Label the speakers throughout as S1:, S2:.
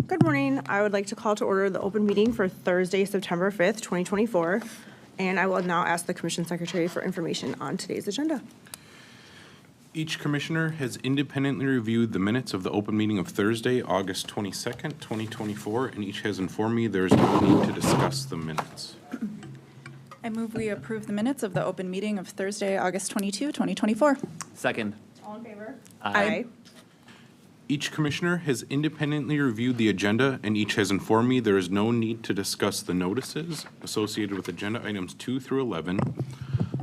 S1: Good morning. I would like to call to order the open meeting for Thursday, September 5th, 2024. And I will now ask the Commission Secretary for information on today's agenda.
S2: Each commissioner has independently reviewed the minutes of the open meeting of Thursday, August 22nd, 2024, and each has informed me there is no need to discuss the minutes.
S3: I move we approve the minutes of the open meeting of Thursday, August 22, 2024.
S4: Second.
S1: All in favor?
S3: Aye.
S2: Each commissioner has independently reviewed the agenda, and each has informed me there is no need to discuss the notices associated with agenda items 2 through 11,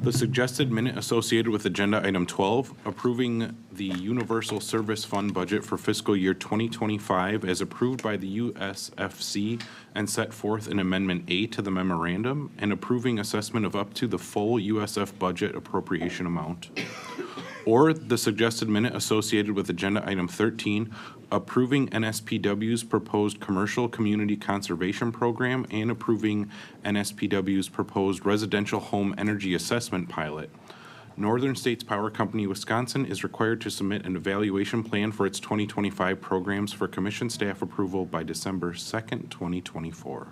S2: the suggested minute associated with agenda item 12, approving the Universal Service Fund budget for fiscal year 2025 as approved by the USFC and set forth in Amendment A to the memorandum, and approving assessment of up to the full USF budget appropriation amount. Or the suggested minute associated with agenda item 13, approving NSPW's proposed commercial community conservation program and approving NSPW's proposed residential home energy assessment pilot. Northern States Power Company, Wisconsin is required to submit an evaluation plan for its 2025 programs for Commission staff approval by December 2nd, 2024.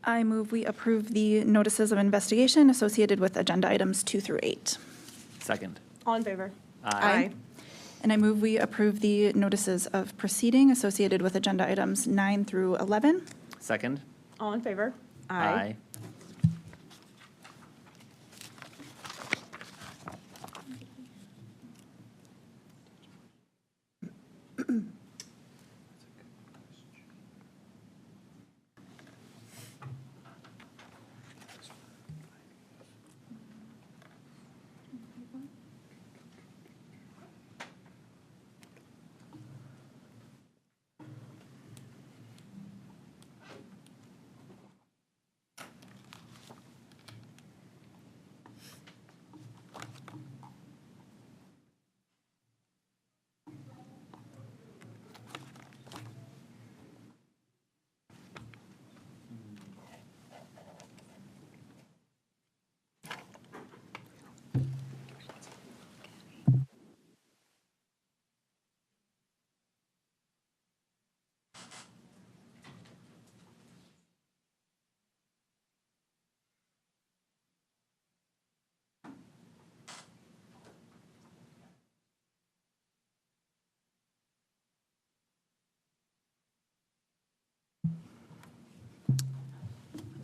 S3: I move we approve the notices of investigation associated with agenda items 2 through 8.
S4: Second.
S1: All in favor?
S3: Aye. And I move we approve the notices of proceeding associated with agenda items 9 through 11.
S4: Second.
S1: All in favor?
S4: Aye.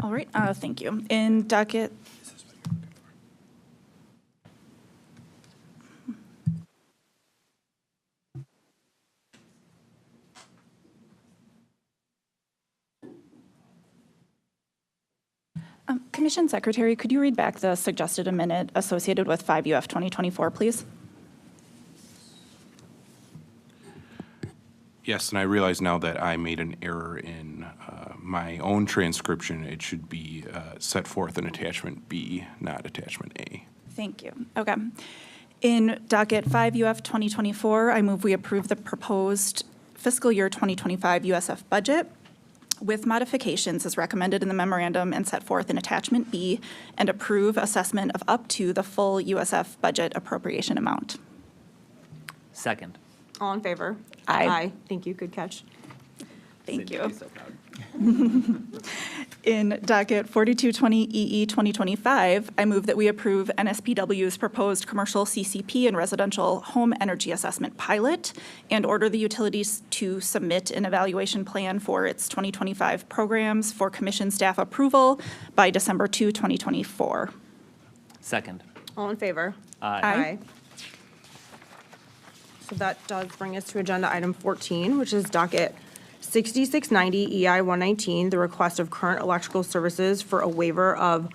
S3: All right, thank you. In docket. Commission Secretary, could you read back the suggested minute associated with 5 UF 2024, please?
S2: Yes, and I realize now that I made an error in my own transcription. It should be set forth in attachment B, not attachment A.
S3: Thank you. Okay. In docket 5 UF 2024, I move we approve the proposed fiscal year 2025 USF budget with modifications as recommended in the memorandum and set forth in attachment B, and approve assessment of up to the full USF budget appropriation amount.
S4: Second.
S1: All in favor?
S3: Aye.
S1: Thank you. Good catch.
S3: Thank
S4: Sydney
S3: you.
S4: would be so proud.
S3: In docket 4220 EE 2025, I move that we approve NSPW's proposed commercial CCP and residential home energy assessment pilot and order the utilities to submit an evaluation plan for its 2025 programs for Commission staff approval by December 2, 2024.
S4: Second.
S1: All in favor?
S3: Aye.
S1: So that does bring us to agenda item 14, which is docket 6690 EI 119, the request of current electrical services for a waiver of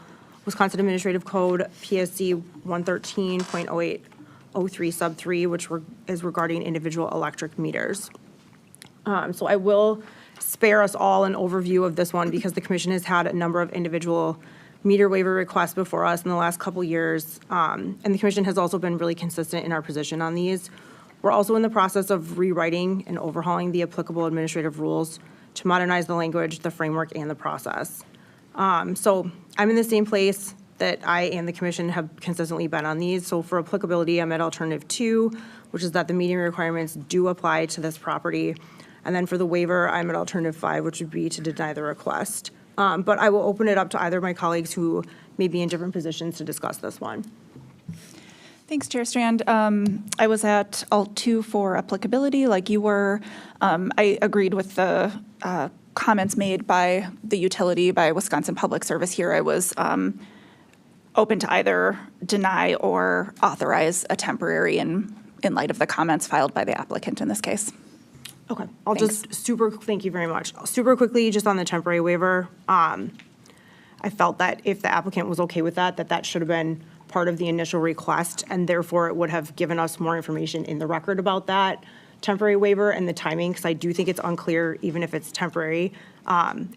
S1: Wisconsin Administrative Code PSC 113.0803 sub 3, which is regarding individual electric meters. So I will spare us all an overview of this one because the commission has had a number of individual meter waiver requests before us in the last couple years. And the commission has also been really consistent in our position on these. We're also in the process of rewriting and overhauling the applicable administrative rules to modernize the language, the framework, and the process. So I'm in the same place that I and the commission have consistently been on these. So for applicability, I'm at alternative 2, which is that the meeting requirements do apply to this property. And then for the waiver, I'm at alternative 5, which would be to deny the request. But I will open it up to either of my colleagues who may be in different positions to discuss this one.
S3: Thanks, Chair Strand. I was at Alt 2 for applicability, like you were. I agreed with the comments made by the utility, by Wisconsin Public Service here. I was open to either deny or authorize a temporary in light of the comments filed by the applicant in this case.
S1: Okay, thank you very much. Super quickly, just on the temporary waiver, I felt that if the applicant was okay with that, that should have been part of the initial request, and therefore it would have given us more information in the record about that temporary waiver and the timing, because I do think it's unclear, even if it's temporary,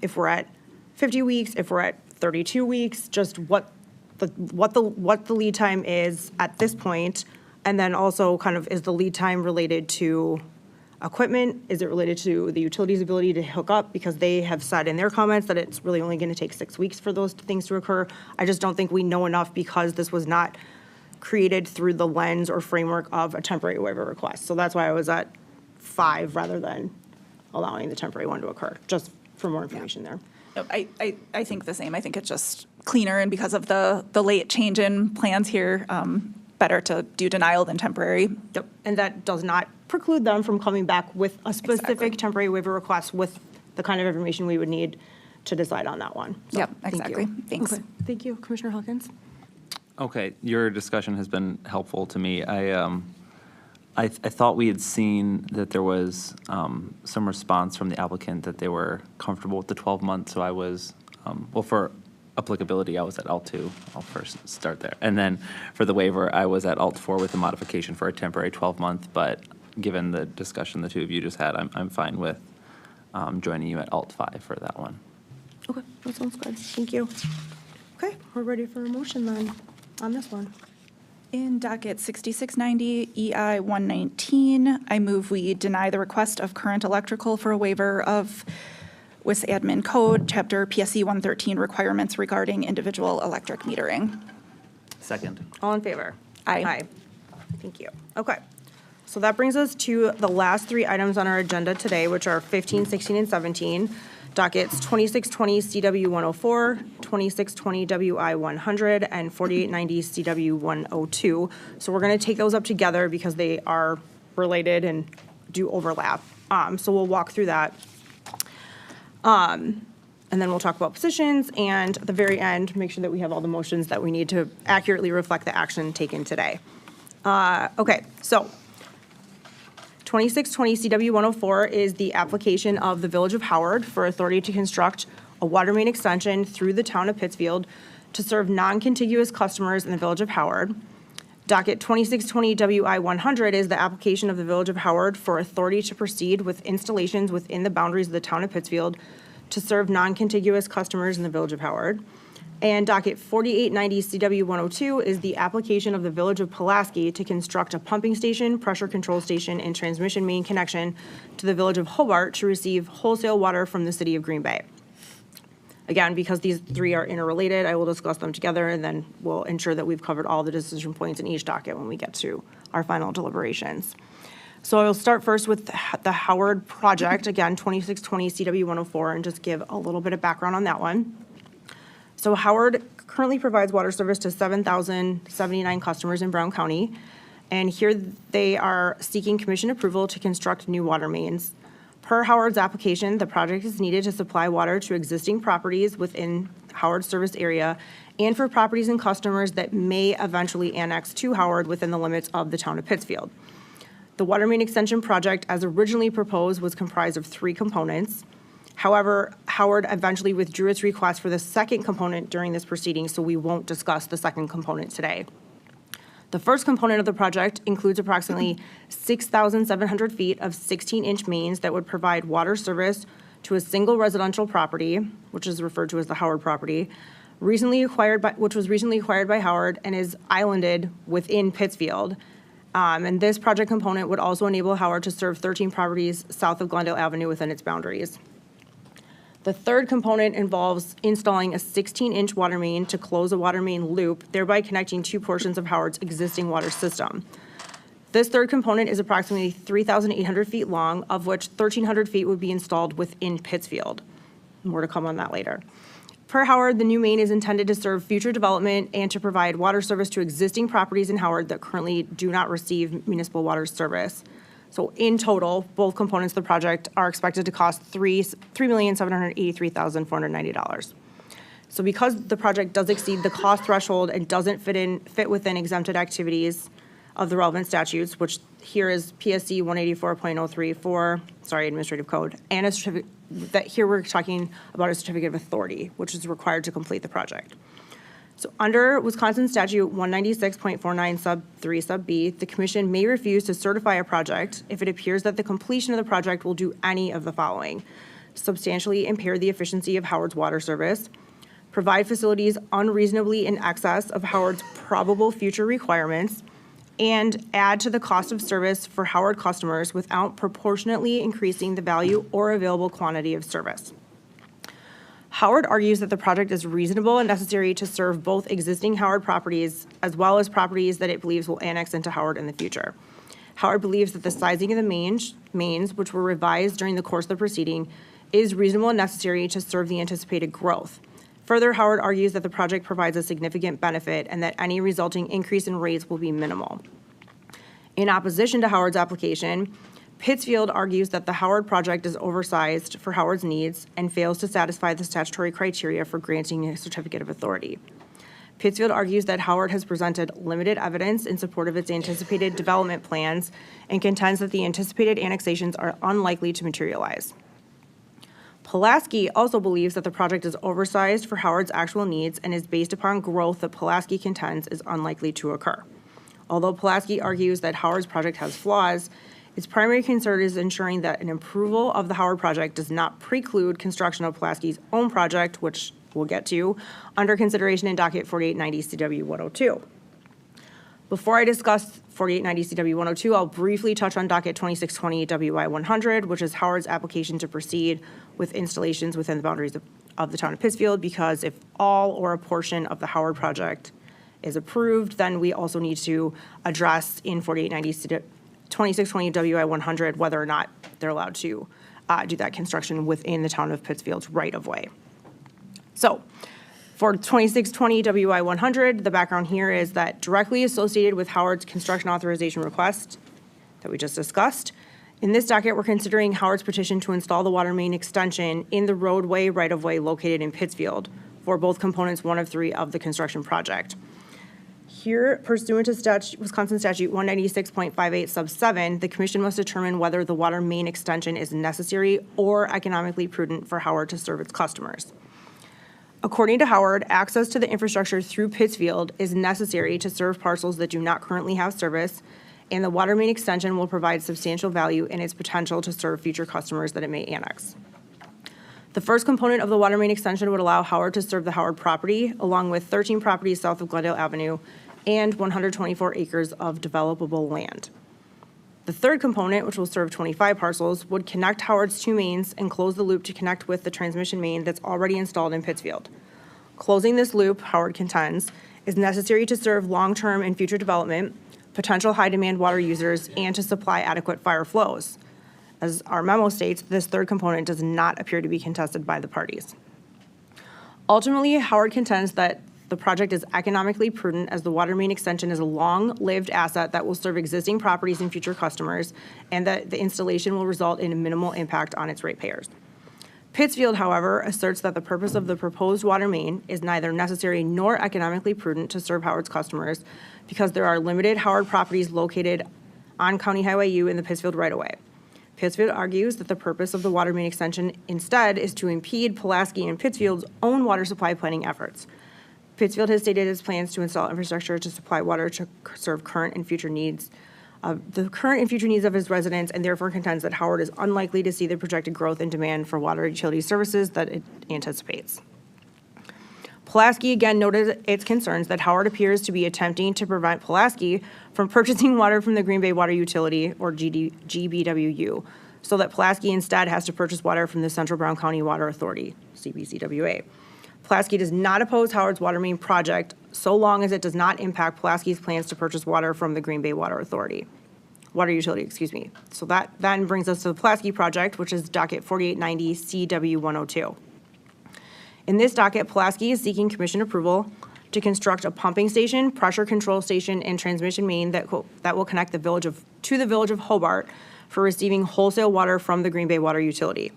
S1: if we're at 50 weeks, if we're at 32 weeks, just what the lead time is at this point, and then also kind of, is the lead time related to equipment? Is it related to the utility's ability to hook up? Because they have said in their comments that it's really only going to take 6 weeks for those things to occur. I just don't think we know enough, because this was not created through the lens or framework of a temporary waiver request. So that's why I was at 5 rather than allowing the temporary one to occur, just for more information there.
S3: No, I think the same. I think it's just cleaner, and because of the late change in plans here, better to do denial than temporary.
S1: Yep. And that does not preclude them from coming back with a specific
S3: Exactly.
S1: temporary waiver request with the kind of information we would need to decide on that one. So,
S3: Yep,
S1: thank you.
S3: exactly. Thanks.
S1: Okay. Thank you. Commissioner Hawkins?
S4: Okay, your discussion has been helpful to me. I thought we had seen that there was some response from the applicant that they were comfortable with the 12 months, so I was, well, for applicability, I was at Alt 2. I'll first start there. And then for the waiver, I was at Alt 4 with the modification for a temporary 12-month, but given the discussion the two of you just had, I'm fine with joining you at Alt 5 for that one.
S1: Okay, that sounds good. Thank you. Okay, we're ready for a motion then on this one.
S3: In docket 6690 EI 119, I move we deny the request of Current Electrical for a waiver of WIS Admin Code, Chapter PSC 113 requirements regarding individual electric metering.
S4: Second.
S1: All in favor?
S3: Aye.
S1: Thank you. Okay. So that brings us to the last 3 items on our agenda today, which are 15, 16, and 17. Dockets 2620 CW 104, 2620 WI 100, and 4890 CW 102. So we're going to take those up together because they are related and do overlap. So we'll walk through that. And then we'll talk about positions, and at the very end, make sure that we have all the motions that we need to accurately reflect the action taken today. Okay, so 2620 CW 104 is the application of the Village of Howard for authority to construct a water main extension through the town of Pittsfield to serve non-contiguous customers in the Village of Howard. Docket 2620 WI 100 is the application of the Village of Howard for authority to proceed with installations within the boundaries of the town of Pittsfield to serve non-contiguous customers in the Village of Howard. And docket 4890 CW 102 is the application of the Village of Pulaski to construct a pumping station, pressure control station, and transmission main connection to the Village of Hobart to receive wholesale water from the city of Green Bay. Again, because these 3 are interrelated, I will discuss them together, and then we'll ensure that we've covered all the decision points in each docket when we get to our final deliberations. So I'll start first with the Howard project, again, 2620 CW 104, and just give a little bit of background on that one. So Howard currently provides water service to 7,079 customers in Brown County, and here they are seeking commission approval to construct new water mains. Per Howard's application, the project is needed to supply water to existing properties within Howard's service area and for properties and customers that may eventually annex to Howard within the limits of the town of Pittsfield. The water main extension project, as originally proposed, was comprised of 3 components. However, Howard eventually withdrew its request for the second component during this proceeding, so we won't discuss the second component today. The first component of the project includes approximately 6,700 feet of 16-inch mains that would provide water service to a single residential property, which is referred to as the Howard property, which was recently acquired by Howard and is islanded within Pittsfield. And this project component would also enable Howard to serve 13 properties south of Glendale Avenue within its boundaries. The third component involves installing a 16-inch water main to close a water main loop, thereby connecting two portions of Howard's existing water system. This third component is approximately 3,800 feet long, of which 1,300 feet would be installed within Pittsfield. More to come on that later. Per Howard, the new main is intended to serve future development and to provide water service to existing properties in Howard that currently do not receive municipal water service. So in total, both components of the project are expected to cost $3,783,490. So because the project does exceed the cost threshold and doesn't fit within exempted activities of the relevant statutes, which here is PSC 184.034, Administrative Code, and a certificate, that here we're talking about a certificate of authority, which is required to complete the project. So under Wisconsin Statute 196.49 sub 3 sub B, the commission may refuse to certify a project if it appears that the completion of the project will do any of the following: substantially impair the efficiency of Howard's water service, provide facilities unreasonably in excess of Howard's probable future requirements, and add to the cost of service for Howard customers without proportionately increasing the value or available quantity of service. Howard argues that the project is reasonable and necessary to serve both existing Howard properties as well as properties that it believes will annex into Howard in the future. Howard believes that the sizing of the mains, which were revised during the course of the proceeding, is reasonable and necessary to serve the anticipated growth. Further, Howard argues that the project provides a significant benefit and that any resulting increase in rates will be minimal. In opposition to Howard's application, Pittsfield argues that the Howard project is oversized for Howard's needs and fails to satisfy the statutory criteria for granting a certificate of authority. Pittsfield argues that Howard has presented limited evidence in support of its anticipated development plans and contends that the anticipated annexations are unlikely to materialize. Pulaski also believes that the project is oversized for Howard's actual needs and is based upon growth that Pulaski contends is unlikely to occur. Although Pulaski argues that Howard's project has flaws, its primary concern is ensuring that an approval of the Howard project does not preclude construction of Pulaski's own project, which we'll get to, under consideration in docket 4890 CW 102. Before I discuss 4890 CW 102, I'll briefly touch on docket 2620 WI 100, which is Howard's application to proceed with installations within the boundaries of the town of Pittsfield, because if all or a portion of the Howard project is approved, then we also need to address in 4890 2620 WI 100 whether or not they're allowed to do that construction within the town of Pittsfield's right-of-way. So for 2620 WI 100, the background here is that directly associated with Howard's construction authorization request that we just discussed, in this docket, we're considering Howard's petition to install the water main extension in the roadway right-of-way located in Pittsfield for both components 1 of 3 of the construction project. Here, pursuant to Wisconsin Statute 196.58 sub 7, the commission must determine whether the water main extension is necessary or economically prudent for Howard to serve its customers. According to Howard, access to the infrastructure through Pittsfield is necessary to serve parcels that do not currently have service, and the water main extension will provide substantial value in its potential to serve future customers that it may annex. The first component of the water main extension would allow Howard to serve the Howard property, along with 13 properties south of Glendale Avenue and 124 acres of developable land. The third component, which will serve 25 parcels, would connect Howard's two mains and close the loop to connect with the transmission main that's already installed in Pittsfield. Closing this loop, Howard contends, is necessary to serve long-term and future development, potential high-demand water users, and to supply adequate fire flows. As our memo states, this third component does not appear to be contested by the parties. Ultimately, Howard contends that the project is economically prudent as the water main extension is a long-lived asset that will serve existing properties and future customers, and that the installation will result in a minimal impact on its ratepayers. Pittsfield, however, asserts that the purpose of the proposed water main is neither necessary nor economically prudent to serve Howard's customers because there are limited Howard properties located on County Highway U in the Pittsfield right-of-way. Pittsfield argues that the purpose of the water main extension instead is to impede Pulaski and Pittsfield's own water supply planning efforts. Pittsfield has stated its plans to install infrastructure to supply water to serve current and future needs of its residents, and therefore contends that Howard is unlikely to see the projected growth in demand for water utility services that it anticipates. Pulaski again noted its concerns that Howard appears to be attempting to prevent Pulaski from purchasing water from the Green Bay Water Utility, or GBWU, so that Pulaski instead has to purchase water from the Central Brown County Water Authority, CBCWA. Pulaski does not oppose Howard's water main project so long as it does not impact Pulaski's plans to purchase water from the Green Bay Water Utility, excuse me. So that then brings us to the Pulaski project, which is docket 4890 CW102. In this docket, Pulaski is seeking commission approval to construct a pumping station, pressure control station, and transmission main that will connect the village of Hobart for receiving wholesale water from the Green Bay Water Utility.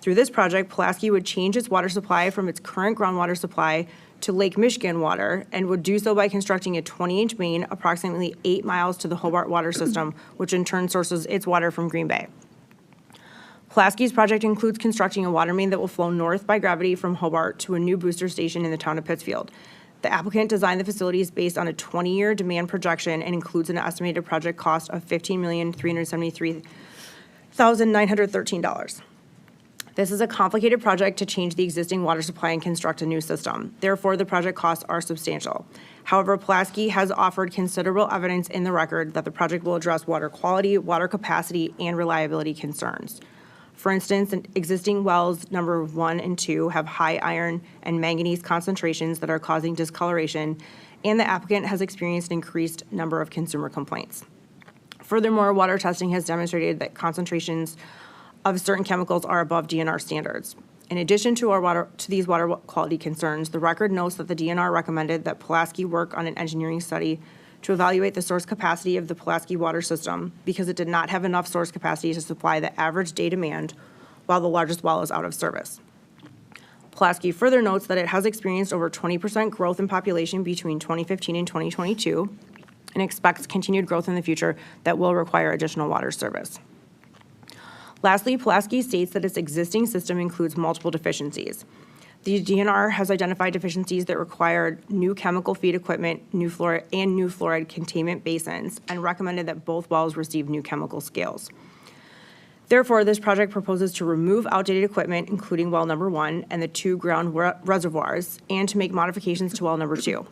S1: Through this project, Pulaski would change its water supply from its current groundwater supply to Lake Michigan water, and would do so by constructing a 20-inch main approximately 8 miles to the Hobart water system, which in turn sources its water from Green Bay. Pulaski's project includes constructing a water main that will flow north by gravity from Hobart to a new booster station in the town of Pittsfield. The applicant designed the facilities based on a 20-year demand projection and includes an estimated project cost of $15,373,913. This is a complicated project to change the existing water supply and construct a new system. Therefore, the project costs are substantial. However, Pulaski has offered considerable evidence in the record that the project will address water quality, water capacity, and reliability concerns. For instance, existing wells number 1 and 2 have high iron and manganese concentrations that are causing discoloration, and the applicant has experienced an increased number of consumer complaints. Furthermore, water testing has demonstrated that concentrations of certain chemicals are above DNR standards. In addition to these water quality concerns, the record notes that the DNR recommended that Pulaski work on an engineering study to evaluate the source capacity of the Pulaski water system because it did not have enough source capacity to supply the average day demand while the largest well is out of service. Pulaski further notes that it has experienced over 20% growth in population between 2015 and 2022 and expects continued growth in the future that will require additional water service. Lastly, Pulaski states that its existing system includes multiple deficiencies. The DNR has identified deficiencies that require new chemical feed equipment, new fluoride containment basins, and recommended that both wells receive new chemical scales. Therefore, this project proposes to remove outdated equipment, including well number 1 and the 2 ground reservoirs, and to make modifications to well number 2.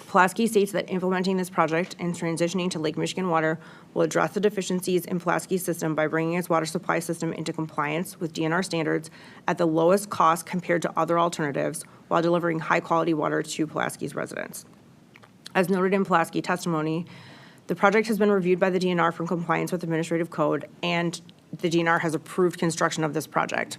S1: Pulaski states that implementing this project and transitioning to Lake Michigan water will address the deficiencies in Pulaski's system by bringing its water supply system into compliance with DNR standards at the lowest cost compared to other alternatives while delivering high-quality water to Pulaski's residents. As noted in Pulaski testimony, the project has been reviewed by the DNR for compliance with administrative code, and the DNR has approved construction of this project.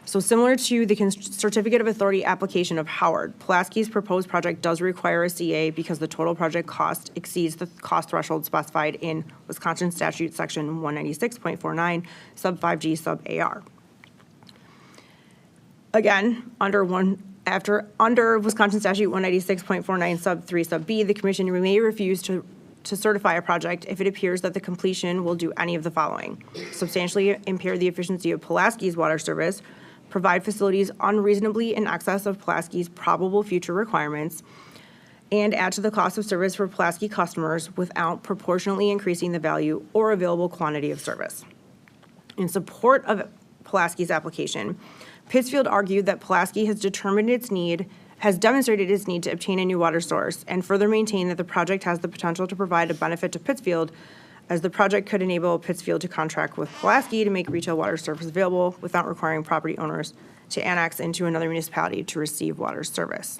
S1: So similar to the Certificate of Authority application of Howard, Pulaski's proposed project does require a CA because the total project cost exceeds the cost threshold specified in Wisconsin Statute Section 196.49, Sub 5G, Sub AR. Again, under Wisconsin Statute 196.49, Sub 3, Sub B, the Commission may refuse to certify a project if it appears that the completion will do any of the following: substantially impair the efficiency of Pulaski's water service, provide facilities unreasonably in excess of Pulaski's probable future requirements, and add to the cost of service for Pulaski customers without proportionally increasing the value or available quantity of service. In support of Pulaski's application, Pittsfield argued that Pulaski has demonstrated its need to obtain a new water source, and further maintained that the project has the potential to provide a benefit to Pittsfield, as the project could enable Pittsfield to contract with Pulaski to make retail water service available without requiring property owners to annex into another municipality to receive water service.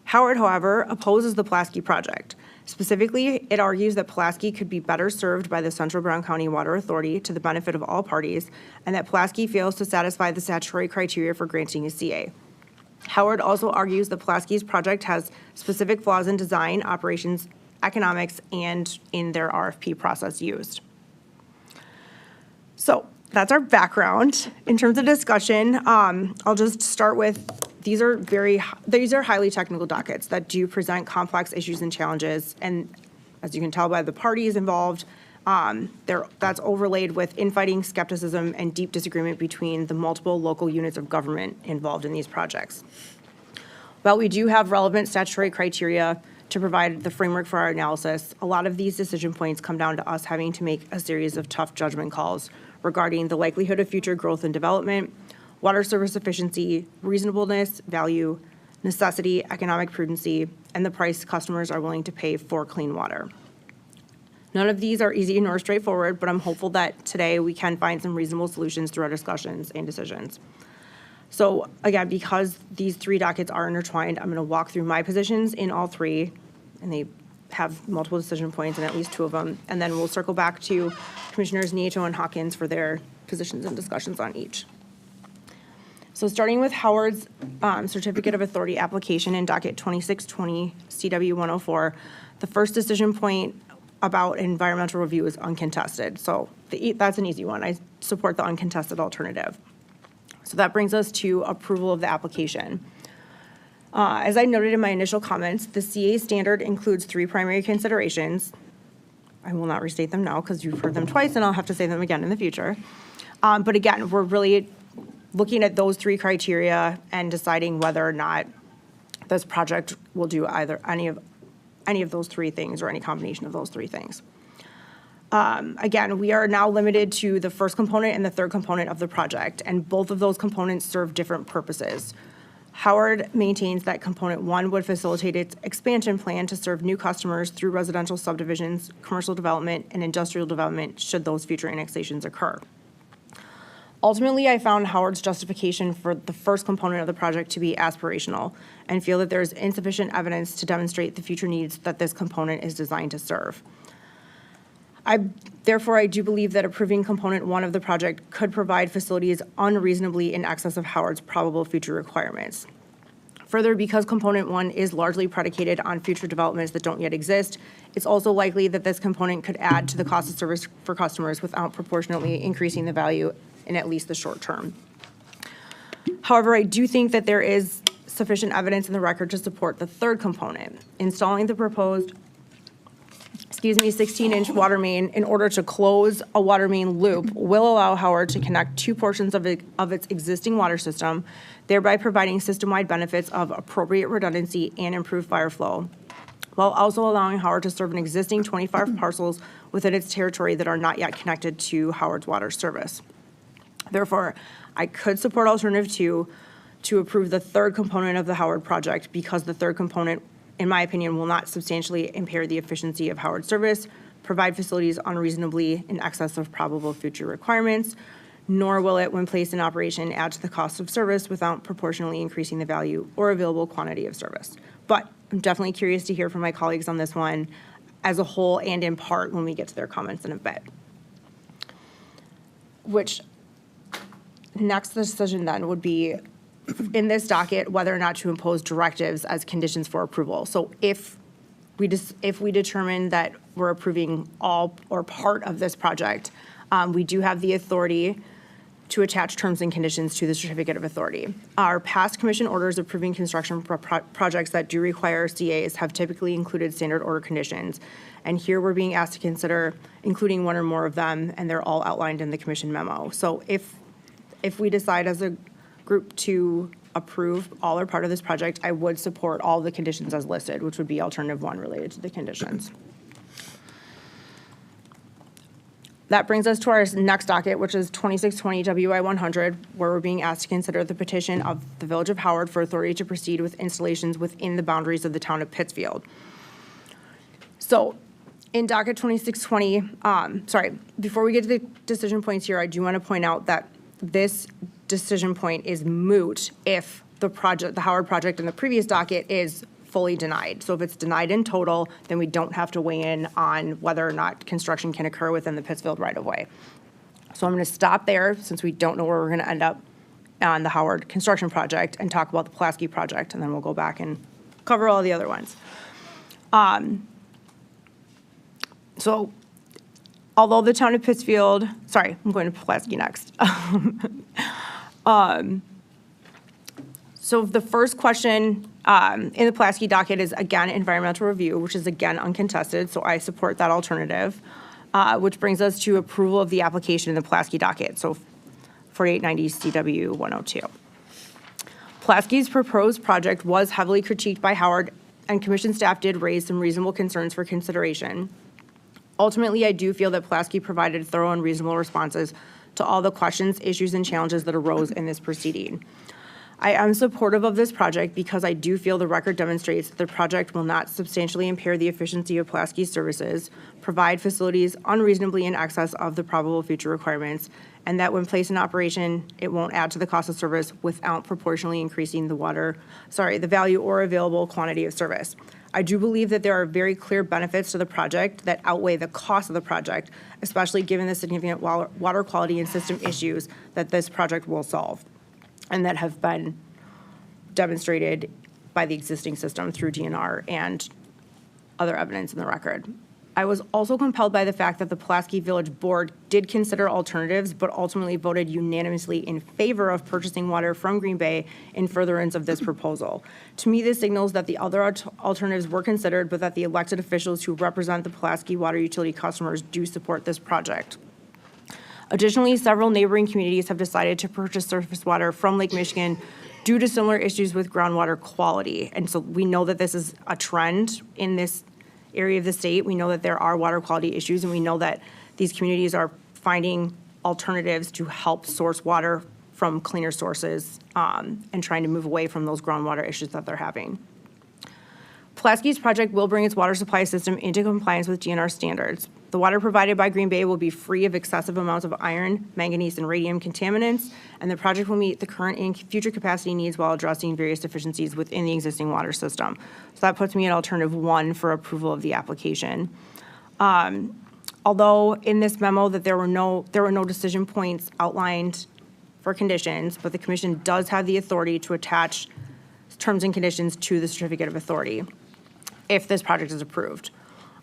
S1: Howard, however, opposes the Pulaski project. Specifically, it argues that Pulaski could be better served by the Central Brown County Water Authority to the benefit of all parties, and that Pulaski fails to satisfy the statutory criteria for granting a CA. Howard also argues that Pulaski's project has specific flaws in design, operations, economics, and in their RFP process used. So that's our background. In terms of discussion, I'll just start with, these are highly technical dockets that do present complex issues and challenges, and as you can tell by the parties involved, that's overlaid with infighting, skepticism, and deep disagreement between the multiple local units of government involved in these projects. While we do have relevant statutory criteria to provide the framework for our analysis, a lot of these decision points come down to us having to make a series of tough judgment calls regarding the likelihood of future growth and development, water service efficiency, reasonableness, value, necessity, economic prudency, and the price customers are willing to pay for clean water. None of these are easy nor straightforward, but I'm hopeful that today we can find some reasonable solutions through our discussions and decisions. So again, because these three dockets are intertwined, I'm going to walk through my positions in all three, and they have multiple decision points in at least two of them, and then we'll circle back to Commissioners Nieto and Hawkins for their positions and discussions on each. So starting with Howard's Certificate of Authority application in docket 2620 CW 104, the first decision point about environmental review is uncontested. So that's an easy one. I support the uncontested alternative. So that brings us to approval of the application. As I noted in my initial comments, the CA standard includes three primary considerations. I will not restate them now because you've heard them twice and I'll have to say them again in the future. But again, we're really looking at those three criteria and deciding whether or not this project will do either any of those three things or any combination of those three things. Again, we are now limited to the first component and the third component of the project, and both of those components serve different purposes. Howard maintains that component one would facilitate its expansion plan to serve new customers through residential subdivisions, commercial development, and industrial development should those future annexations occur. Ultimately, I found Howard's justification for the first component of the project to be aspirational and feel that there is insufficient evidence to demonstrate the future needs that this component is designed to serve. Therefore, I do believe that approving component one of the project could provide facilities unreasonably in excess of Howard's probable future requirements. Further, because component one is largely predicated on future developments that don't yet exist, it's also likely that this component could add to the cost of service for customers without proportionately increasing the value in at least the short term. However, I do think that there is sufficient evidence in the record to support the third component. Installing the proposed 16-inch water main in order to close a water main loop will allow Howard to connect two portions of its existing water system, thereby providing system-wide benefits of appropriate redundancy and improved fire flow, while also allowing Howard to serve an existing 25 parcels within its territory that are not yet connected to Howard's water service. Therefore, I could support alternative two to approve the third component of the Howard project because the third component, in my opinion, will not substantially impair the efficiency of Howard service, provide facilities unreasonably in excess of probable future requirements, nor will it, when placed in operation, add to the cost of service without proportionally increasing the value or available quantity of service. But I'm definitely curious to hear from my colleagues on this one as a whole and in part when we get to their comments in a bit. Which next decision then would be in this docket whether or not to impose directives as conditions for approval. So if we determine that we're approving all or part of this project, we do have the authority to attach terms and conditions to the certificate of authority. Our past commission orders approving construction projects that do require CAs have typically included standard order conditions. And here we're being asked to consider including one or more of them, and they're all outlined in the commission memo. So if we decide as a group to approve all or part of this project, I would support all the conditions as listed, which would be alternative one related to the conditions. That brings us to our next docket, which is 2620 WI 100, where we're being asked to consider the petition of the Village of Howard for authority to proceed with installations within the boundaries of the town of Pittsfield. So in docket 2620, before we get to the decision points here, I do want to point out that this decision point is moot if the Howard project in the previous docket is fully denied. So if it's denied in total, then we don't have to weigh in on whether or not construction can occur within the Pittsfield right-of-way. So I'm going to stop there since we don't know where we're going to end up on the Howard construction project and talk about the Pulaski project, and then we'll go back and cover all the other ones. So although the town of Pittsfield, I'm going to Pulaski next. So the first question in the Pulaski docket is, again, environmental review, which is, again, uncontested, so I support that alternative, which brings us to approval of the application in the Pulaski docket, so 4890 CW 102. Pulaski's proposed project was heavily critiqued by Howard, and commission staff did raise some reasonable concerns for consideration. Ultimately, I do feel that Pulaski provided thorough and reasonable responses to all the questions, issues, and challenges that arose in this proceeding. I am supportive of this project because I do feel the record demonstrates that the project will not substantially impair the efficiency of Pulaski's services, provide facilities unreasonably in excess of the probable future requirements, and that when placed in operation, it won't add to the cost of service without proportionally increasing the value or available quantity of service. I do believe that there are very clear benefits to the project that outweigh the cost of the project, especially given the significant water quality and system issues that this project will solve, and that have been demonstrated by the existing system through DNR and other evidence in the record. I was also compelled by the fact that the Pulaski Village Board did consider alternatives, but ultimately voted unanimously in favor of purchasing water from Green Bay in furtherance of this proposal. To me, this signals that the other alternatives were considered, but that the elected officials who represent the Pulaski water utility customers do support this project. Additionally, several neighboring communities have decided to purchase surface water from Lake Michigan due to similar issues with groundwater quality. And so we know that this is a trend in this area of the state. We know that there are water quality issues, and we know that these communities are finding alternatives to help source water from cleaner sources and trying to move away from those groundwater issues that they're having. Pulaski's project will bring its water supply system into compliance with DNR standards. The water provided by Green Bay will be free of excessive amounts of iron, manganese, and radium contaminants, and the project will meet the current and future capacity needs while addressing various deficiencies within the existing water system. So that puts me at alternative 1 for approval of the application. Although in this memo that there were no decision points outlined for conditions, but the commission does have the authority to attach terms and conditions to the certificate of authority if this project is approved.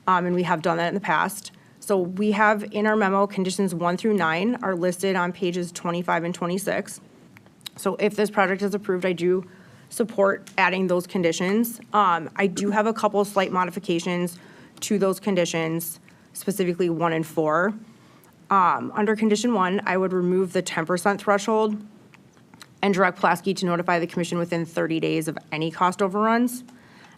S1: And we have done that in the past. So we have in our memo, conditions 1 through 9 are listed on pages 25 and 26. So if this project is approved, I do support adding those conditions. I do have a couple of slight modifications to those conditions, specifically 1 and 4. Under condition 1, I would remove the 10% threshold and direct Pulaski to notify the commission within 30 days of any cost overruns.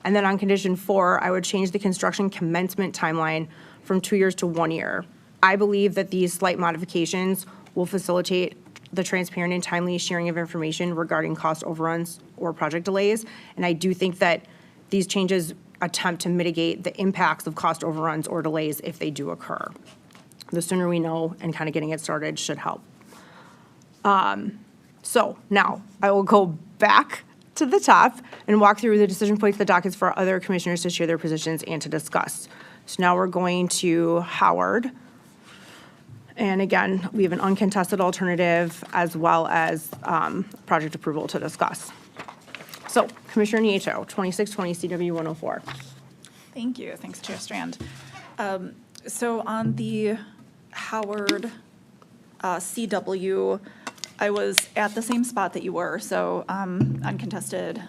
S1: And then on condition 4, I would change the construction commencement timeline from 2 years to 1 year. I believe that these slight modifications will facilitate the transparent and timely sharing of information regarding cost overruns or project delays. And I do think that these changes attempt to mitigate the impacts of cost overruns or delays if they do occur. The sooner we know and kind of getting it started should help. So now I will go back to the top and walk through the decision points, the dockets for other commissioners to share their positions and to discuss. So now we're going to Howard. And again, we have an uncontested alternative as well as project approval to discuss. So Commissioner Nieto, 2620 CW 104.
S3: Thank you. Thanks, Chair Strand. So on the Howard CW, I was at the same spot that you were, so uncontested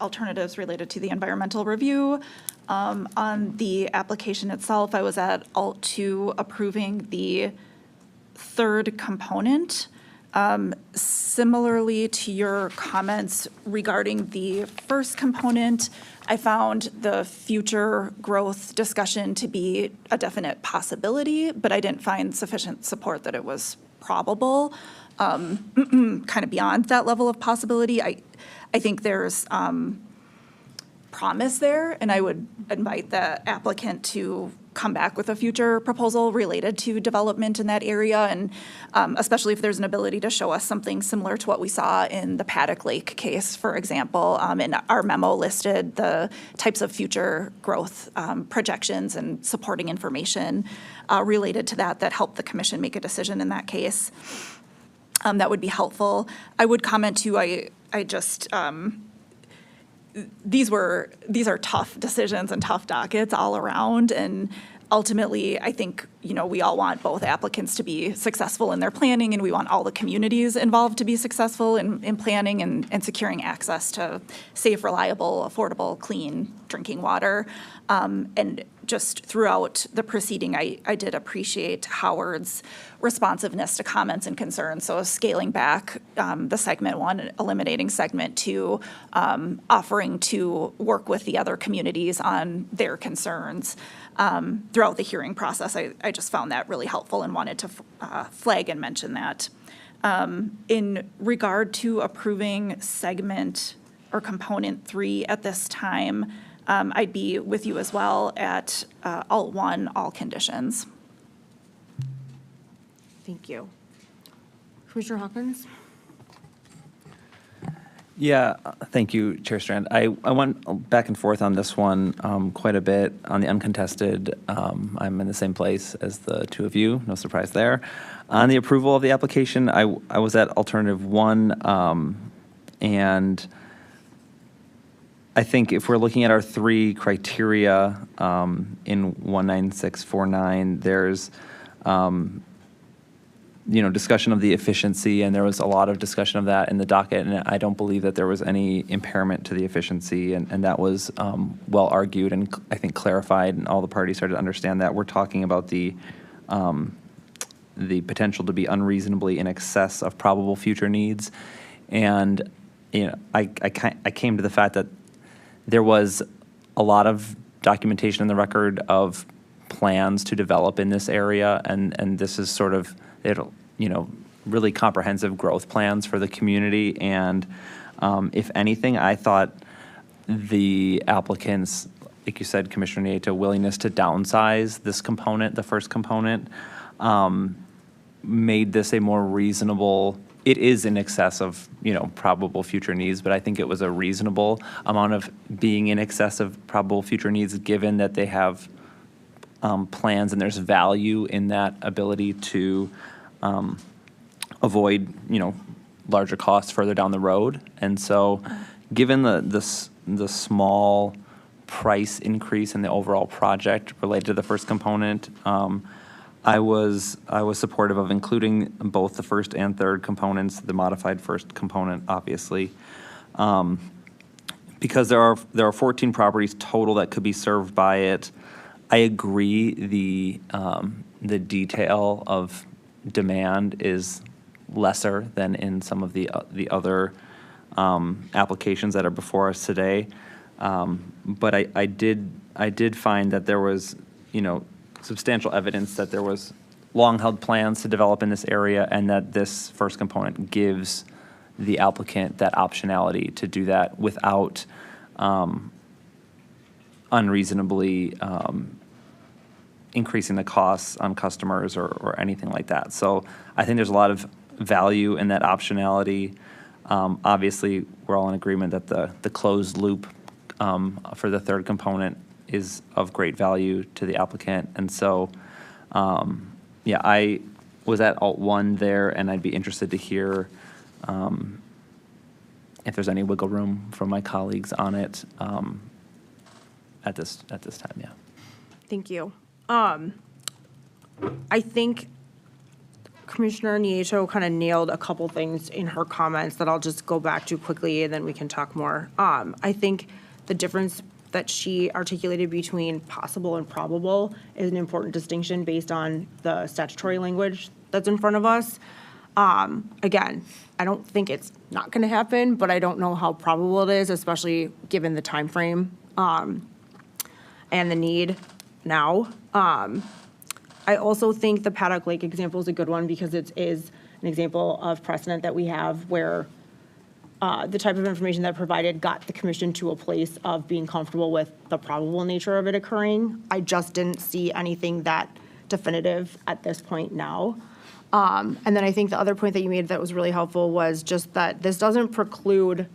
S3: alternatives related to the environmental review. On the application itself, I was at Alt 2 approving the third component. Similarly to your comments regarding the first component, I found the future growth discussion to be a definite possibility, but I didn't find sufficient support that it was probable. Kind of beyond that level of possibility. I think there's promise there, and I would invite the applicant to come back with a future proposal related to development in that area, and especially if there's an ability to show us something similar to what we saw in the Paddock Lake case, for example. And our memo listed the types of future growth projections and supporting information related to that helped the commission make a decision in that case. That would be helpful. I would comment too, I just, these are tough decisions and tough dockets all around, and ultimately, I think, we all want both applicants to be successful in their planning, and we want all the communities involved to be successful in planning and securing access to safe, reliable, affordable, clean drinking water. And just throughout the proceeding, I did appreciate Howard's responsiveness to comments and concerns. So scaling back the segment 1, eliminating segment 2, offering to work with the other communities on their concerns. Throughout the hearing process, I just found that really helpful and wanted to flag and mention that. In regard to approving segment or component 3 at this time, I'd be with you as well at alt 1, all conditions.
S1: Thank you. Commissioner Hawkins?
S4: Yeah, thank you, Chair Strand. I went back and forth on this one quite a bit. On the uncontested, I'm in the same place as the two of you, no surprise there. On the approval of the application, I was at alternative 1, and I think if we're looking at our 3 criteria in 19649, there's discussion of the efficiency, and there was a lot of discussion of that in the docket, and I don't believe that there was any impairment to the efficiency, and that was well argued and I think clarified, and all the parties started to understand that. We're talking about the potential to be unreasonably in excess of probable future needs, and I came to the fact that there was a lot of documentation in the record of plans to develop in this area, and this is sort of really comprehensive growth plans for the community. And if anything, I thought the applicants, like you said, Commissioner Nieto, willingness to downsize this component, the first component, made this a more reasonable. It is in excess of probable future needs, but I think it was a reasonable amount of being in excess of probable future needs, given that they have plans and there's value in that ability to avoid, larger costs further down the road. And so, given the small price increase in the overall project related to the first component, I was supportive of including both the first and third components, the modified first component, obviously, because there are 14 properties total that could be served by it. I agree the detail of demand is lesser than in some of the other applications that are before us today. But I did find that there was, substantial evidence that there was long-held plans to develop in this area, and that this first component gives the applicant that optionality to do that without unreasonably increasing the costs on customers or anything like that. So I think there's a lot of value in that optionality. Obviously, we're all in agreement that the closed loop for the third component is of great value to the applicant. And so, I was at alt 1 there, and I'd be interested to hear if there's any wiggle room from my colleagues on it at this time, yeah.
S1: Thank you. I think Commissioner Nieto kind of nailed a couple things in her comments that I'll just go back to quickly, and then we can talk more. I think the difference that she articulated between possible and probable is an important distinction based on the statutory language that's in front of us. Again, I don't think it's not going to happen, but I don't know how probable it is, especially given the time frame and the need now. I also think the Paddock Lake example is a good one because it is an example of precedent that we have where the type of information that provided got the commission to a place of being comfortable with the probable nature of it occurring. I just didn't see anything that definitive at this point now. And then I think the other point that you made that was really helpful was just that this doesn't preclude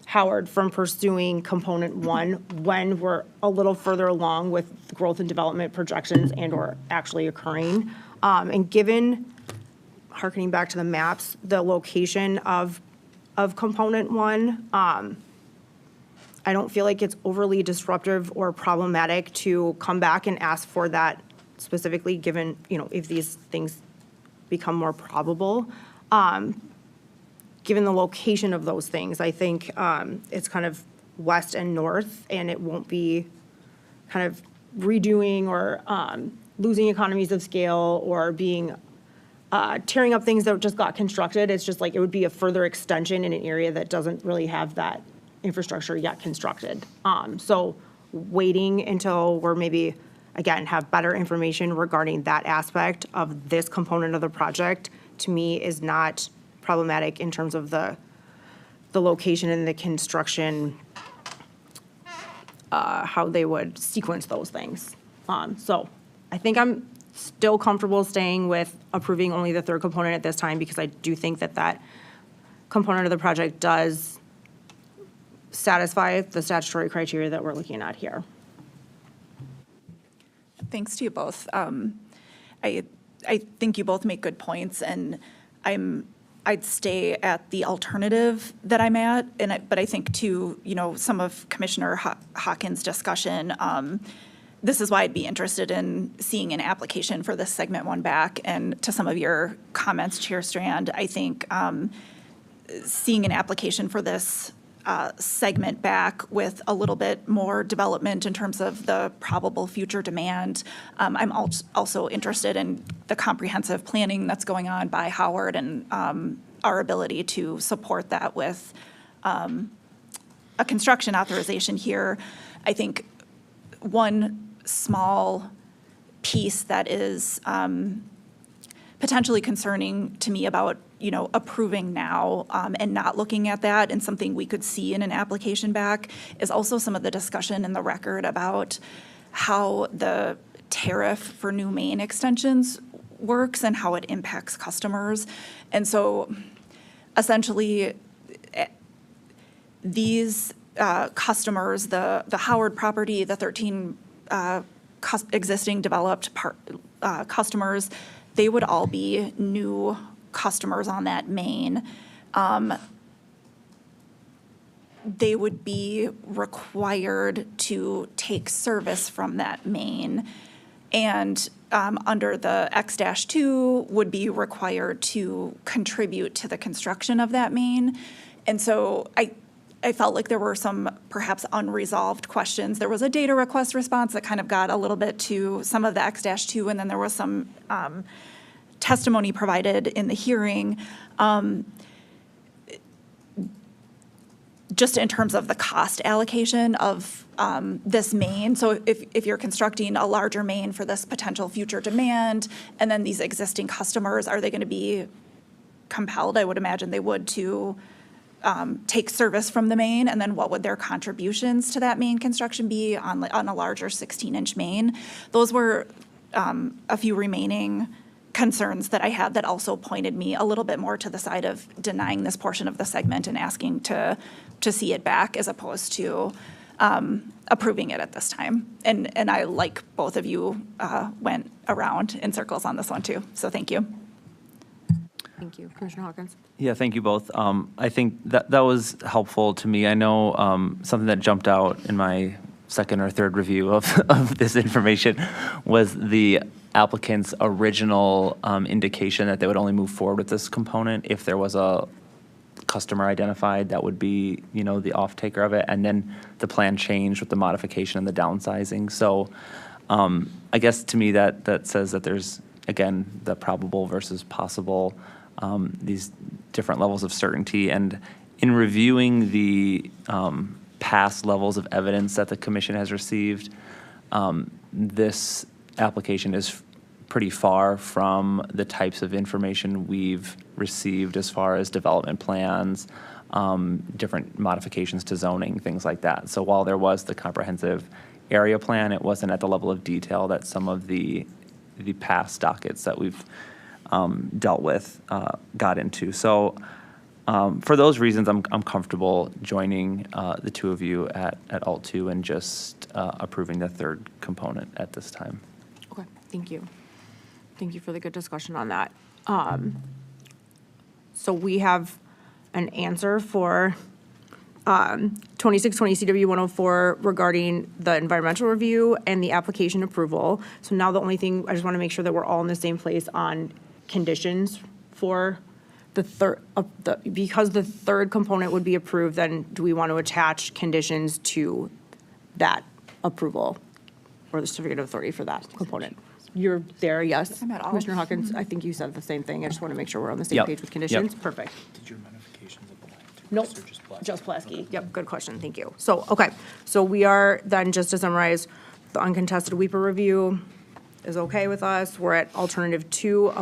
S1: Howard from pursuing component 1 when we're a little further along with growth and development projections and or actually occurring. And given, hearkening back to the maps, the location of component 1, I don't feel like it's overly disruptive or problematic to come back and ask for that specifically, given, if these things become more probable. Given the location of those things, I think it's kind of west and north, and it won't be kind of redoing or losing economies of scale or being tearing up things that just got constructed. It's just like it would be a further extension in an area that doesn't really have that infrastructure yet constructed. So waiting until we're maybe, again, have better information regarding that aspect of this component of the project, to me, is not problematic in terms of the location and the construction, how they would sequence those things. So I think I'm still comfortable staying with approving only the third component at this time, because I do think that that component of the project does satisfy the statutory criteria that we're looking at here.
S3: Thanks to you both. I think you both make good points, and I'd stay at the alternative that I'm at, but I think too, some of Commissioner Hawkins' discussion, this is why I'd be interested in seeing an application for this segment one back. And to some of your comments, Chair Strand, I think seeing an application for this segment back with a little bit more development in terms of the probable future demand. I'm also interested in the comprehensive planning that's going on by Howard, and our ability to support that with a construction authorization here. I think one small piece that is potentially concerning to me about approving now and not looking at that, and something we could see in an application back, is also some of the discussion in the record about how the tariff for new main extensions works and how it impacts customers. And so essentially, these customers, the Howard property, the 13 existing developed customers, they would all be new customers on that main. They would be required to take service from that main, and under the X-2 would be required to contribute to the construction of that main. And so I felt like there were some perhaps unresolved questions. There was a data request response that kind of got a little bit to some of the X-2, and then there was some testimony provided in the hearing. Just in terms of the cost allocation of this main. So if you're constructing a larger main for this potential future demand, and then these existing customers, are they going to be compelled, I would imagine they would, to take service from the main, and then what would their contributions to that main construction be on a larger 16-inch main? Those were a few remaining concerns that I had that also pointed me a little bit more to the side of denying this portion of the segment and asking to see it back, as opposed to approving it at this time. And I, like both of you, went around in circles on this one too. So thank you.
S1: Thank you. Commissioner Hawkins?
S4: Yeah, thank you both. I think that was helpful to me. I know something that jumped out in my second or third review of this information was the applicant's original indication that they would only move forward with this component if there was a customer identified that would be, the off-taker of it, and then the plan changed with the modification and the downsizing. So I guess to me that says that there's, again, the probable versus possible, these different levels of certainty. And in reviewing the past levels of evidence that the commission has received, this application is pretty far from the types of information we've received as far as development plans, different modifications to zoning, things like that. So while there was the comprehensive area plan, it wasn't at the level of detail that some of the past dockets that we've dealt with got into. So for those reasons, I'm comfortable joining the two of you at Alt 2 and just approving the third component at this time.
S1: Okay, thank you. Thank you for the good discussion on that. So we have an answer for 2620 CW 104 regarding the environmental review and the application approval. So now the only thing, I just want to make sure that we're all in the same place on conditions for the third, because the third component would be approved, then do we want to attach conditions to that approval or the certificate of authority for that component? You're there, yes?
S3: I'm at all.
S1: Commissioner Hawkins, I think you said the same thing. I just want to make sure we're on the same
S4: Yep.
S1: page with conditions.
S4: Yep.
S1: Perfect.
S5: Did your modifications apply to
S1: Nope,
S5: this or just Pulaski?
S1: just Pulaski. Yep, good question, thank you. So, okay, so we are then, just to summarize, the uncontested WEPA review is okay with us. We're at alternative 2,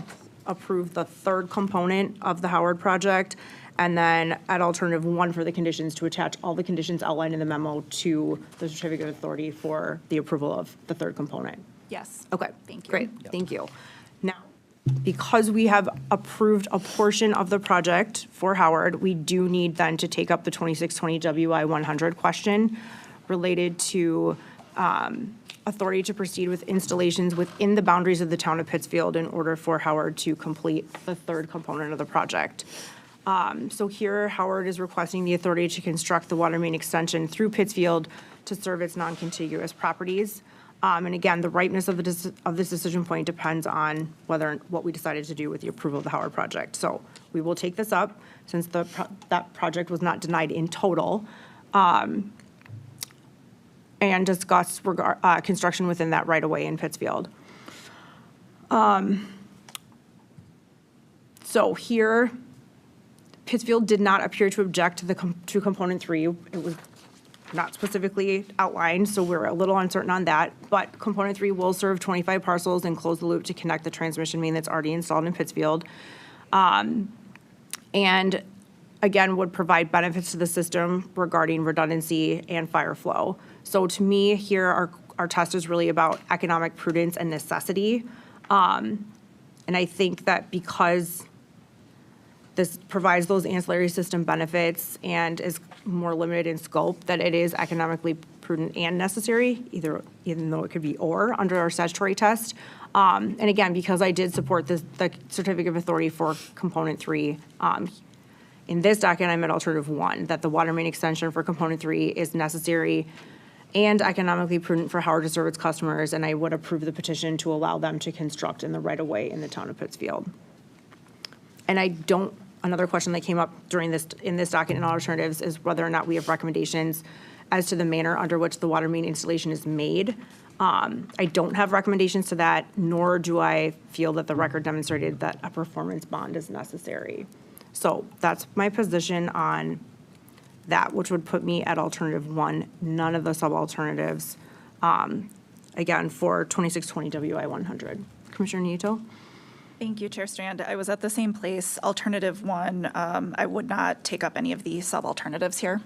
S1: approve the third component of the Howard project, and then at alternative 1 for the conditions, to attach all the conditions outlined in the memo to the certificate of authority for the approval of the third component.
S3: Yes.
S1: Okay.
S3: Thank you.
S1: Great, thank you. Now, because we have approved a portion of the project for Howard, we do need then to take up the 2620 WI 100 question related to authority to proceed with installations within the boundaries of the town of Pittsfield in order for Howard to complete the third component of the project. So here, Howard is requesting the authority to construct the water main extension through Pittsfield to serve its non-contiguous properties. And again, the ripeness of this decision point depends on what we decided to do with the approval of the Howard project. So we will take this up since that project was not denied in total, and discuss construction within that right-of-way in Pittsfield. So here, Pittsfield did not appear to object to component 3. It was not specifically outlined, so we're a little uncertain on that. But component 3 will serve 25 parcels and close the loop to connect the transmission main that's already installed in Pittsfield. And again, would provide benefits to the system regarding redundancy and fire flow. So to me, here, our test is really about economic prudence and necessity. And I think that because this provides those ancillary system benefits and is more limited in scope, that it is economically prudent and necessary, even though it could be or under our statutory test. And again, because I did support the certificate of authority for component 3, in this document, I'm at alternative 1, that the water main extension for component 3 is necessary and economically prudent for Howard to serve its customers, and I would approve the petition to allow them to construct in the right-of-way in the town of Pittsfield. And another question that came up in this document in alternatives is whether or not we have recommendations as to the manner under which the water main installation is made. I don't have recommendations to that, nor do I feel that the record demonstrated that a performance bond is necessary. So that's my position on that, which would put me at alternative 1, none of the sub-alternatives, again, for 2620 WI 100. Commissioner Nieto?
S3: Thank you, Chair Strand. I was at the same place. Alternative 1, I would not take up any of the sub-alternatives here.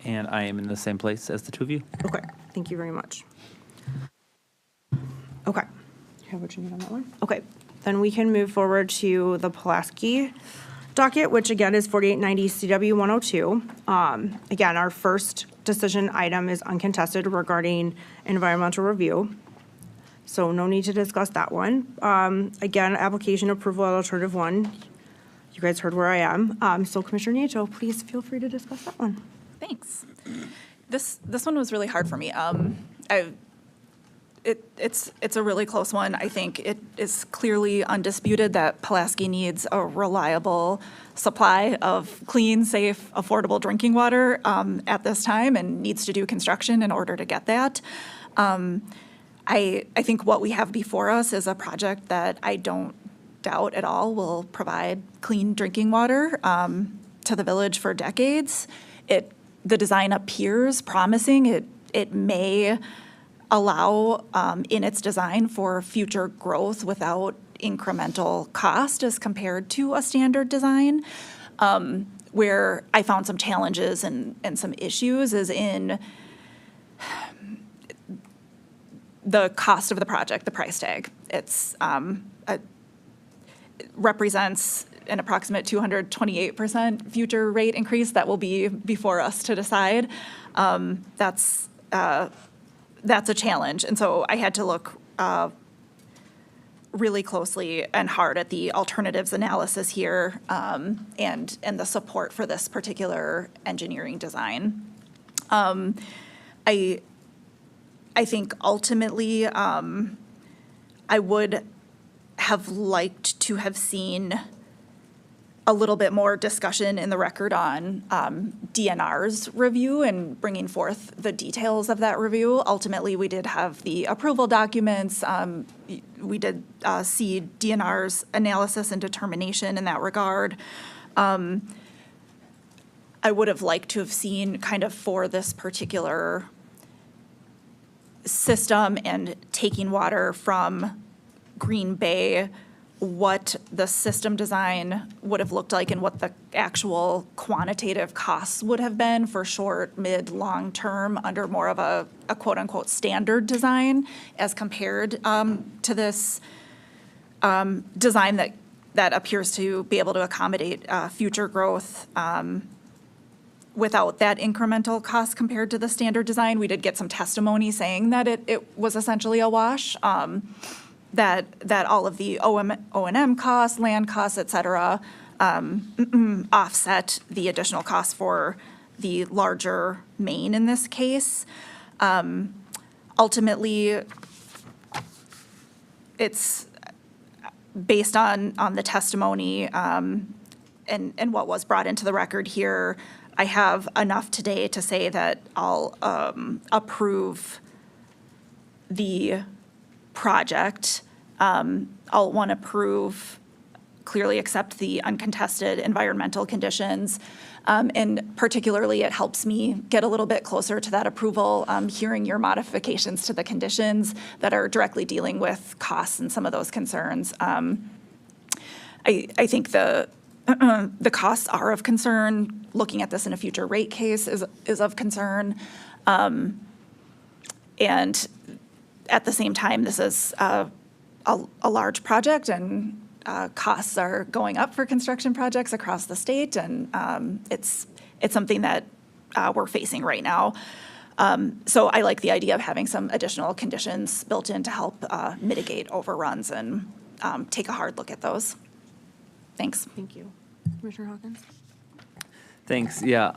S4: And I am in the same place as the two of you.
S1: Okay, thank you very much. Okay, you have what you need on that one? Okay, then we can move forward to the Pulaski docket, which again is 4890 CW 102. Again, our first decision item is uncontested regarding environmental review. So no need to discuss that one. Again, application approval at alternative 1. You guys heard where I am. So Commissioner Nieto, please feel free to discuss that one.
S3: Thanks. This one was really hard for me. It's a really close one. I think it is clearly undisputed that Pulaski needs a reliable supply of clean, safe, affordable drinking water at this time and needs to do construction in order to get that. I think what we have before us is a project that I don't doubt at all will provide clean drinking water to the village for decades. The design appears promising. It may allow in its design for future growth without incremental cost as compared to a standard design. Where I found some challenges and some issues is in the cost of the project, the price tag. It represents an approximate 228% future rate increase that will be before us to decide. That's a challenge. And so I had to look really closely and hard at the alternatives analysis here and the support for this particular engineering design. I think ultimately I would have liked to have seen a little bit more discussion in the record on DNR's review and bringing forth the details of that review. Ultimately, we did have the approval documents. We did see DNR's analysis and determination in that regard. I would have liked to have seen kind of for this particular system and taking water from Green Bay, what the system design would have looked like and what the actual quantitative costs would have been for short, mid, long term under more of a quote-unquote standard design as compared to this design that appears to be able to accommodate future growth without that incremental cost compared to the standard design. We did get some testimony saying that it was essentially a wash, that all of the O&M costs, land costs, et cetera, offset the additional costs for the larger main in this case. Ultimately, it's based on the testimony and what was brought into the record here. I have enough today to say that I'll approve the project. I'll want to clearly accept the uncontested environmental conditions. And particularly, it helps me get a little bit closer to that approval, hearing your modifications to the conditions that are directly dealing with costs and some of those concerns. I think the costs are of concern. Looking at this in a future rate case is of concern. And at the same time, this is a large project, and costs are going up for construction projects across the state, and it's something that we're facing right now. So I like the idea of having some additional conditions built in to help mitigate overruns and take a hard look at those. Thanks.
S1: Thank you. Commissioner Hawkins?
S4: Thanks. Yeah,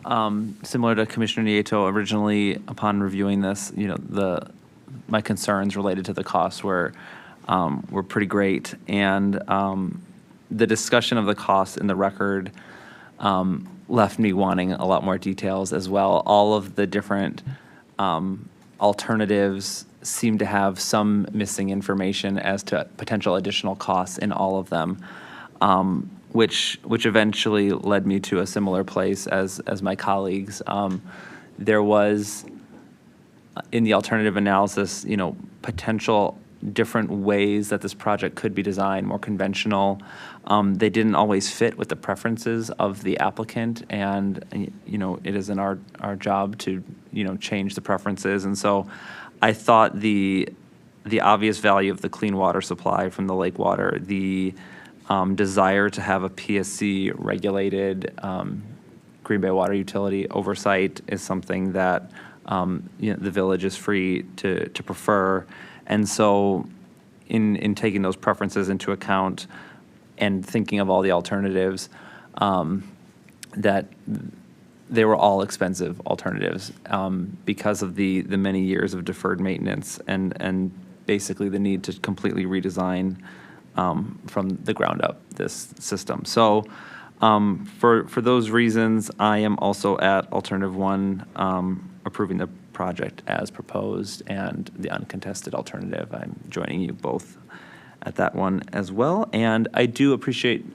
S4: similar to Commissioner Nieto, originally upon reviewing this, my concerns related to the costs were pretty great, and the discussion of the costs in the record left me wanting a lot more details as well. All of the different alternatives seem to have some missing information as to potential additional costs in all of them. Which eventually led me to a similar place as my colleagues. There was, in the alternative analysis, potential different ways that this project could be designed, more conventional. They didn't always fit with the preferences of the applicant, and it isn't our job to change the preferences. And so I thought the obvious value of the clean water supply from the lake water, the desire to have a PSC regulated Green Bay water utility oversight is something that the village is free to prefer. And so in taking those preferences into account and thinking of all the alternatives, that they were all expensive alternatives because of the many years of deferred maintenance and basically the need to completely redesign from the ground up this system. So for those reasons, I am also at alternative one, approving the project as proposed, and the uncontested alternative, I'm joining you both at that one as well. And I do appreciate,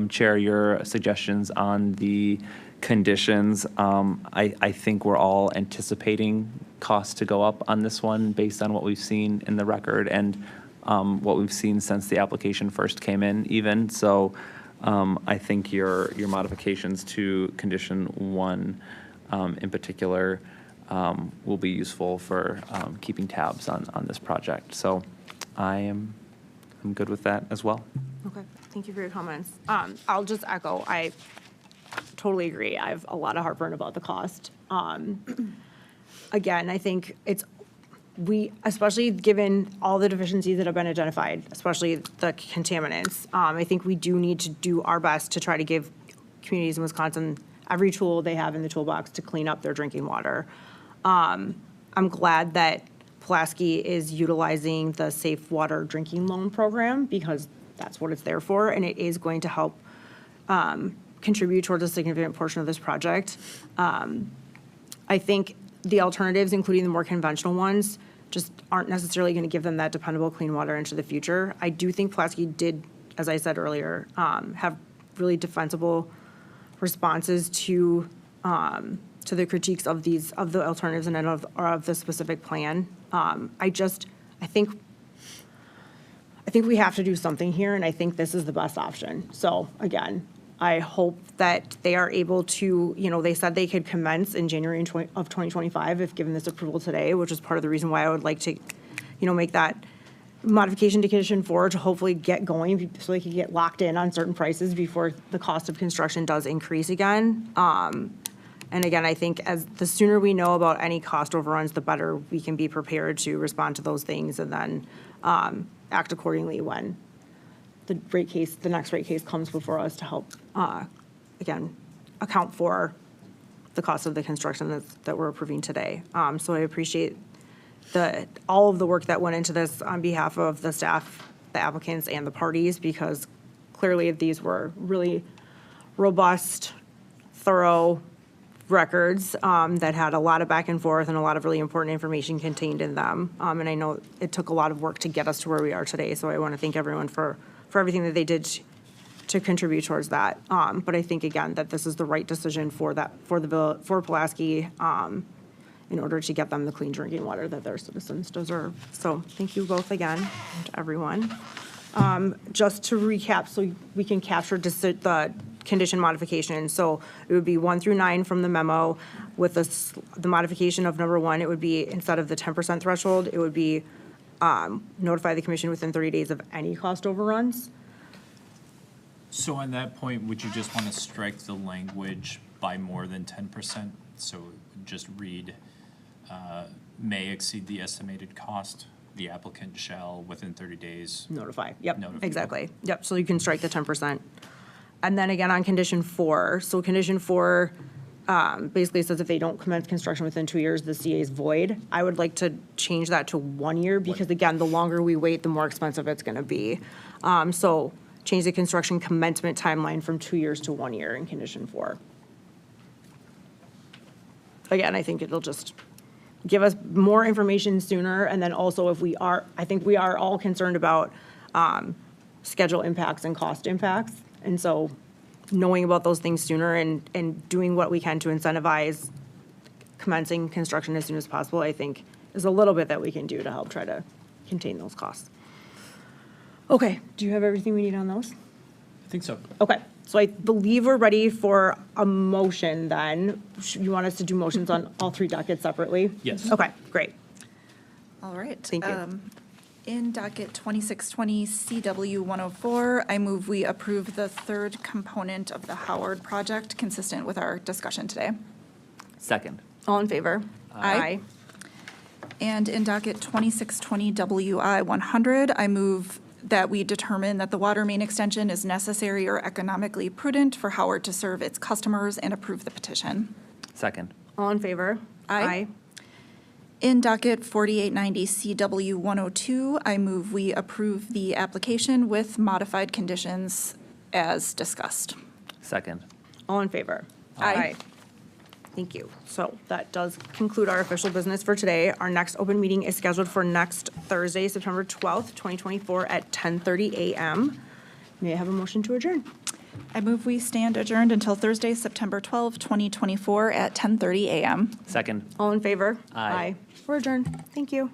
S4: Chair, your suggestions on the conditions. I think we're all anticipating costs to go up on this one based on what we've seen in the record and what we've seen since the application first came in even. So I think your modifications to condition one in particular will be useful for keeping tabs on this project. So I'm good with that as well.
S1: Okay, thank you for your comments. I'll just echo, I totally agree. I have a lot of heartburn about the cost. Again, I think especially given all the deficiencies that have been identified, especially the contaminants, I think we do need to do our best to try to give communities in Wisconsin every tool they have in the toolbox to clean up their drinking water. I'm glad that Pulaski is utilizing the Safe Water Drinking Loan Program because that's what it's there for, and it is going to help contribute towards a significant portion of this project. I think the alternatives, including the more conventional ones, just aren't necessarily going to give them that dependable clean water into the future. I do think Pulaski did, as I said earlier, have really defensible responses to to the critiques of the alternatives and of the specific plan. I think we have to do something here, and I think this is the best option. So again, I hope that they are able to, they said they could commence in January of 2025 if given this approval today, which is part of the reason why I would like to, make that modification to condition 4 to hopefully get going so they can get locked in on certain prices before the cost of construction does increase again. And again, I think the sooner we know about any cost overruns, the better we can be prepared to respond to those things and then act accordingly when the next rate case comes before us to help, again, account for the cost of the construction that we're approving today. So I appreciate all of the work that went into this on behalf of the staff, the applicants, and the parties, because clearly these were really robust, thorough records that had a lot of back and forth and a lot of really important information contained in them. And I know it took a lot of work to get us to where we are today, so I want to thank everyone for everything that they did to contribute towards that. But I think, again, that this is the right decision for Pulaski in order to get them the clean drinking water that their citizens deserve. So thank you both again, to everyone. Just to recap, so we can capture the condition modification. So it would be 1 through 9 from the memo. With the modification of number 1, it would be, instead of the 10% threshold, it would be notify the commission within 30 days of any cost overruns.
S5: So on that point, would you just want to strike the language by more than 10%? So just read, may exceed the estimated cost, the applicant shall within 30 days.
S1: Notify, yep,
S5: Notify.
S1: exactly. Yep, so you can strike the 10%. And then again, on condition 4, so condition 4 basically says if they don't commence construction within 2 years, the CA is void. I would like to change that to 1 year because, again, the longer we wait, the more expensive it's going to be. So change the construction commencement timeline from 2 years to 1 year in condition 4. Again, I think it'll just give us more information sooner, and then also I think we are all concerned about schedule impacts and cost impacts. And so knowing about those things sooner and doing what we can to incentivize commencing construction as soon as possible, I think is a little bit that we can do to help try to contain those costs. Okay, do you have everything we need on those?
S5: I think so.
S1: Okay, so I believe we're ready for a motion then. You want us to do motions on all 3 dockets separately?
S5: Yes.
S1: Okay, great.
S3: All right.
S1: Thank you.
S3: In docket 2620 CW 104, I move we approve the 3rd component of the Howard project consistent with our discussion today.
S4: Second.
S1: All in favor?
S3: Aye. And in docket 2620 WI 100, I move that we determine that the water main extension is necessary or economically prudent for Howard to serve its customers and approve the petition.
S4: Second.
S1: All in favor?
S3: Aye. In docket 4890 CW 102, I move we approve the application with modified conditions as discussed.
S4: Second.
S1: All in favor?
S3: Aye.
S1: Thank you. So that does conclude our official business for today. Our next open meeting is scheduled for next Thursday, September 12th, 2024 at 10:30 a.m. May I have a motion to adjourn?
S3: I move we stand adjourned until Thursday, September 12, 2024 at 10:30 a.m.
S4: Second.
S1: All in favor?
S4: Aye.
S1: We're adjourned. Thank you.